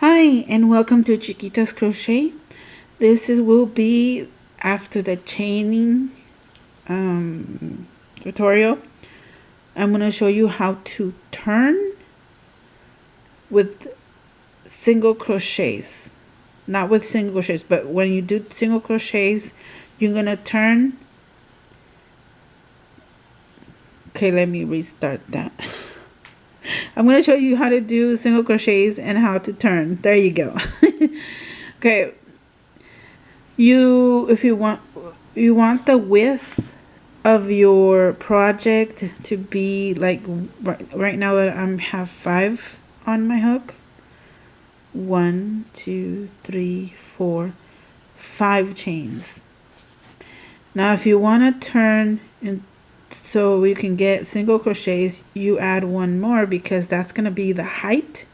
Hi, and welcome to Chiquitascrochet. Will be after the chaining tutorial. I'm going to show you how to turn with single crochets. Not with single crochets, but when you do single crochets, you're going to turn. Okay, let me restart that. I'm going to show you how to do single crochets and how to turn. There you go. Okay. If you want the width of your project to be like right now that I have 5 on my hook. 1, 2, 3, 4, 5 chains. Now if you want to turn in so you can get single crochets, you add one more because that's going to be the height.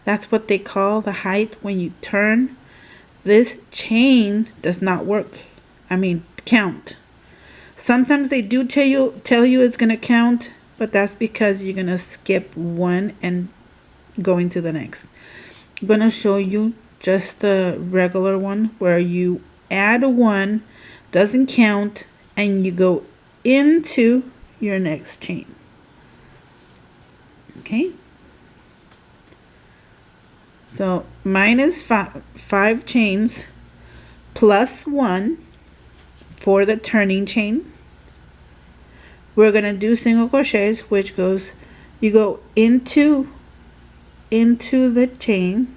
That's what they call the height when you turn. This chain does not work. Count. Sometimes they do tell you it's going to count, but that's because you're going to skip one and go into the next. I'm going to show you just the regular one where you add a 1, doesn't count, and you go into your next chain. Okay, so mine is 5 chains plus 1 for the turning chain. We're gonna do single crochets, which goes, you go into the chain,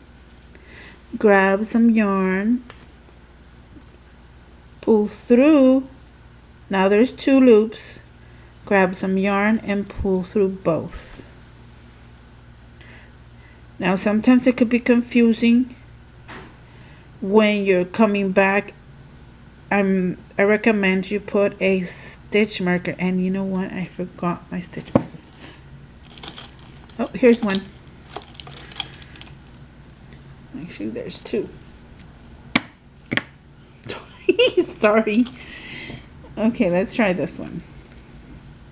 grab some yarn, pull through. Now there's 2 loops. Grab some yarn and pull through both. Now sometimes it could be confusing when you're coming back. I recommend you put a stitch marker, and you know what, I forgot my stitch marker. Oh, here's one. Actually there's 2. Sorry. Okay, let's try this one.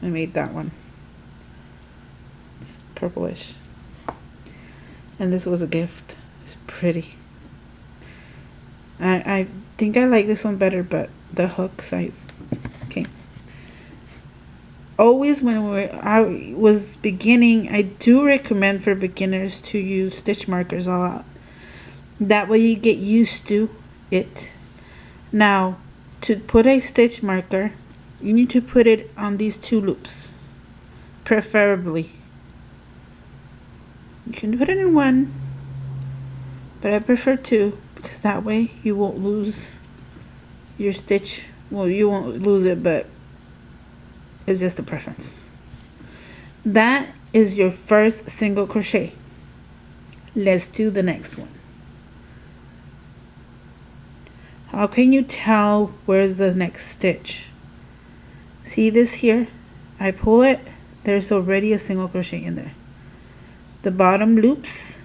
I made that one. It's purplish. And this was a gift. It's pretty. I think I like this one better, but the hook size. Okay. Always when I was beginning, I do recommend for beginners to use stitch markers a lot. That way you get used to it. Now, to put a stitch marker, you need to put it on these 2 loops, preferably. You can put it in 1, but I prefer 2 because that way you won't lose your stitch. Well, you won't lose it, but it's just a preference. That is your first single crochet. Let's do the next one. How can you tell where's the next stitch? See this here? I pull it, there's already a single crochet in there. The bottom loops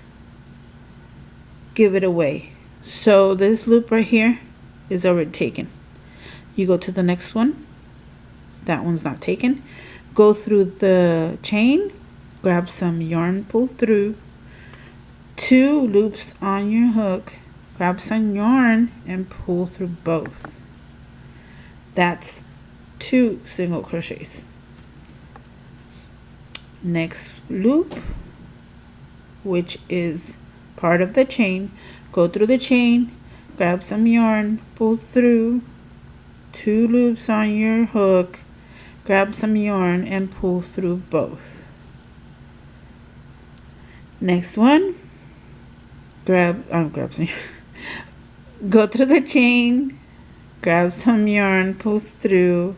give it away. So this loop right here is already taken. You go to the next one. That one's not taken. Go through the chain, grab some yarn, pull through. 2 loops on your hook. Grab some yarn and pull through both. That's 2 single crochets. Next loop, which is part of the chain, go through the chain, grab some yarn, pull through. 2 loops on your hook, grab some yarn and pull through both. Next one, grab some go through the chain, grab some yarn, pull through,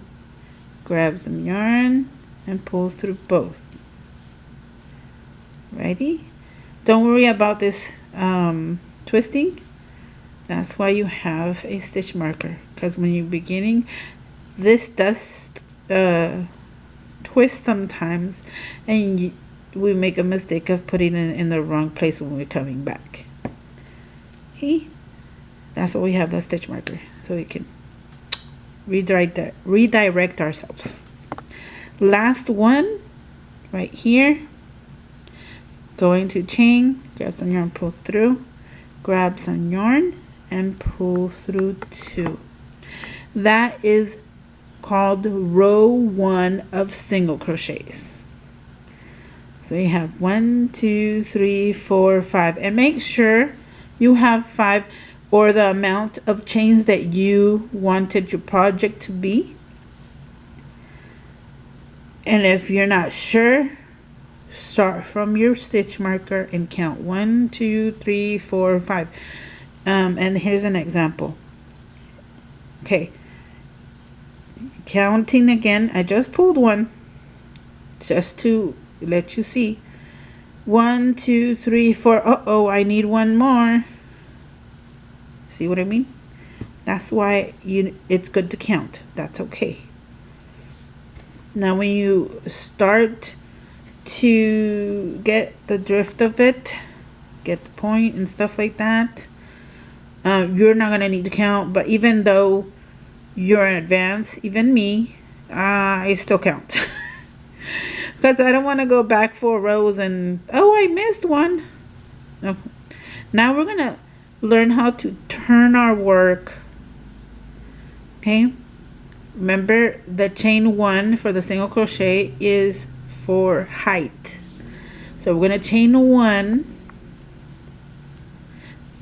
grab some yarn and pull through both. Ready? Don't worry about this twisting. That's why you have a stitch marker, because when you're beginning, this does twist sometimes, and we make a mistake of putting it in the wrong place when we're coming back. Okay, that's why we have that stitch marker, so we can redirect ourselves. Last one right here. Go into chain, grab some yarn, pull through, grab some yarn and pull through 2. That is called row 1 of single crochets. So you have 1, 2, 3, 4, 5, and make sure you have 5 or the amount of chains that you wanted your project to be. And if you're not sure, start from your stitch marker and count 1, 2, 3, 4, 5. And here's an example. Okay, counting again. I just pulled 1 just to let you see. 1, 2, 3, 4. Uh-oh, I need 1 more. See what I mean? That's why it's good to count. That's okay. Now when you start to get the drift of it, get the point and stuff like that, you're not gonna need to count. But even though you're in advance, even me, I still count. Because I don't want to go back 4 rows and, oh, I missed one. No. Now we're going to learn how to turn our work. Okay. Remember, the chain 1 for the single crochet is for height. So we're going to chain 1.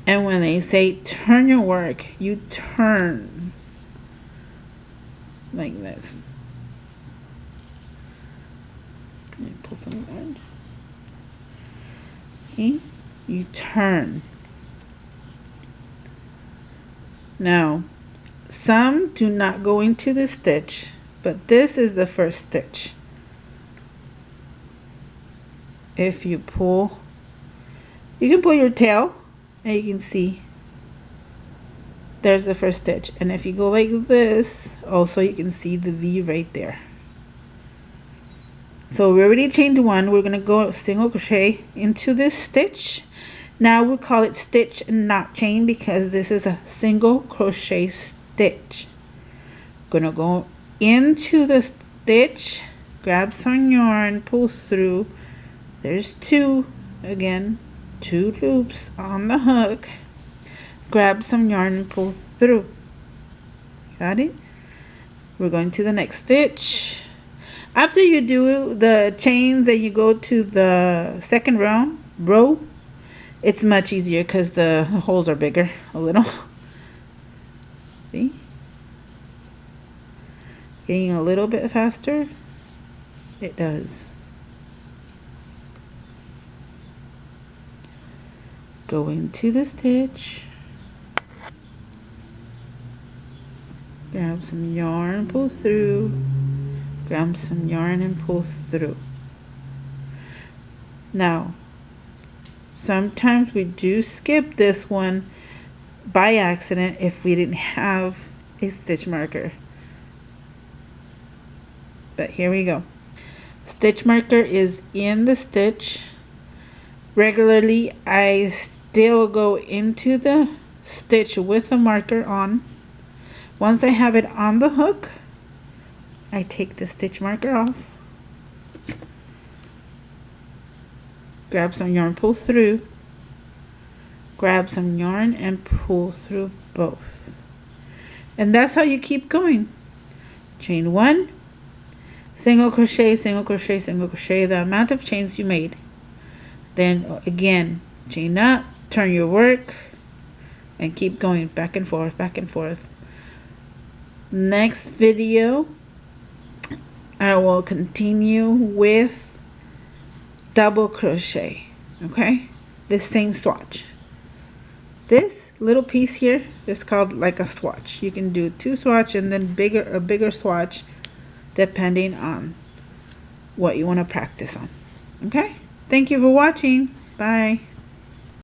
And when they say turn your work, you turn like this. Let me pull some yarn. Okay, you turn. Now, some do not go into the stitch, but this is the first stitch. If you pull, you can pull your tail, and you can see there's the first stitch. And if you go like this, also you can see the V right there. So we already chained 1. We're going to go single crochet into this stitch. Now we call it stitch and not chain because this is a single crochet stitch. Going to go into the stitch, grab some yarn, pull through. There's 2 again, 2 loops on the hook. Grab some yarn and pull through. Got it? We're going to the next stitch. After you do the chains and you go to the second row, it's much easier because the holes are bigger a little. See? Getting a little bit faster. It does. Go into the stitch. Grab some yarn, pull through. Grab some yarn and pull through. Now, sometimes we do skip this one by accident if we didn't have a stitch marker. But here we go. Stitch marker is in the stitch. Regularly, I still go into the stitch with a marker on. Once I have it on the hook, I take the stitch marker off, grab some yarn, pull through, grab some yarn and pull through both. And that's how you keep going. Chain 1, single crochet, single crochet, single crochet, the amount of chains you made. Then again, chain up, turn your work, and keep going back and forth, back and forth. Next video, I will continue with double crochet. Okay, this same swatch. This little piece here is called like a swatch. You can do 2 swatch and then a bigger swatch depending on what you want to practice on. Okay, thank you for watching. Bye.